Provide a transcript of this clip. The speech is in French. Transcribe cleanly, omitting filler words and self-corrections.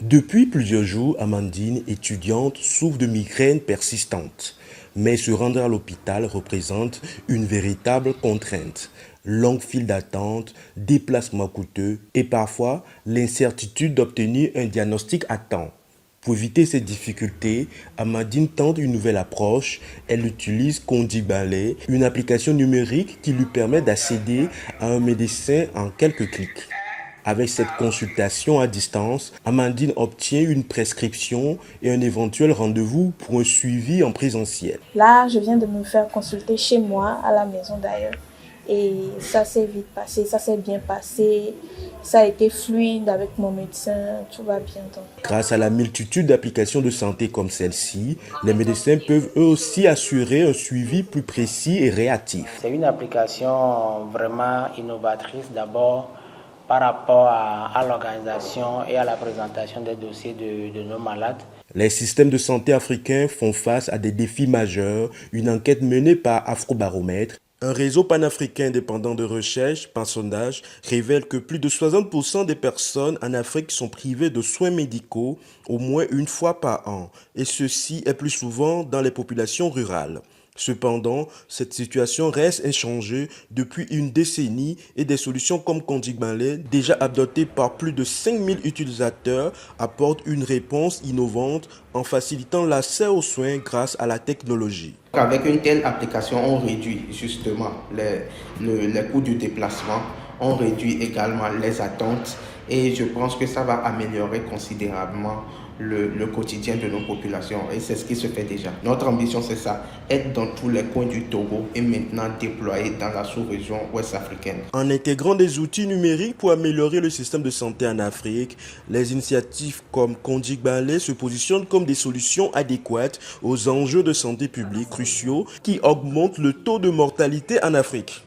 Depuis plusieurs jours, Amandine, étudiante, souffre de migraines persistantes. Mais se rendre à l'hôpital représente une véritable contrainte. Longue file d'attente, déplacements coûteux et parfois l'incertitude d'obtenir un diagnostic à temps. Pour éviter ces difficultés, Amandine tente une nouvelle approche. Elle utilise Condiballet, une application numérique qui lui permet d'accéder à un médecin en quelques clics. Avec cette consultation à distance, Amandine obtient une prescription et un éventuel rendez-vous pour un suivi en présentiel. Là, je viens de me faire consulter chez moi, à la maison d'ailleurs. Et ça s'est vite passé, ça s'est bien passé. Ça a été fluide avec mon médecin, tout va bien. Donc. Grâce à la multitude d'applications de santé comme celle-ci, les médecins peuvent eux aussi assurer un suivi plus précis et réactif. C'est une application vraiment innovatrice d'abord par rapport à l'organisation et à la présentation des dossiers de nos malades. Les systèmes de santé africains font face à des défis majeurs. Une enquête menée par Afrobaromètre, un réseau panafricain indépendant de recherche, par sondage, révèle que plus de 60% des personnes en Afrique sont privées de soins médicaux au moins une fois par an, et ceci est plus souvent dans les populations rurales. Cependant, cette situation reste inchangée depuis une décennie et des solutions comme Condiballet, déjà adoptées par plus de 5000 utilisateurs, apportent une réponse innovante en facilitant l'accès aux soins grâce à la technologie. Avec une telle application, on réduit justement les coûts du déplacement, on réduit également les attentes et je pense que ça va améliorer considérablement le quotidien de nos populations et c'est ce qui se fait déjà. Notre ambition c'est ça, être dans tous les coins du Togo et maintenant déployer dans la sous-région ouest africaine. En intégrant des outils numériques pour améliorer le système de santé en Afrique, les initiatives comme Condiballet se positionnent comme des solutions adéquates aux enjeux de santé publique cruciaux qui augmentent le taux de mortalité en Afrique.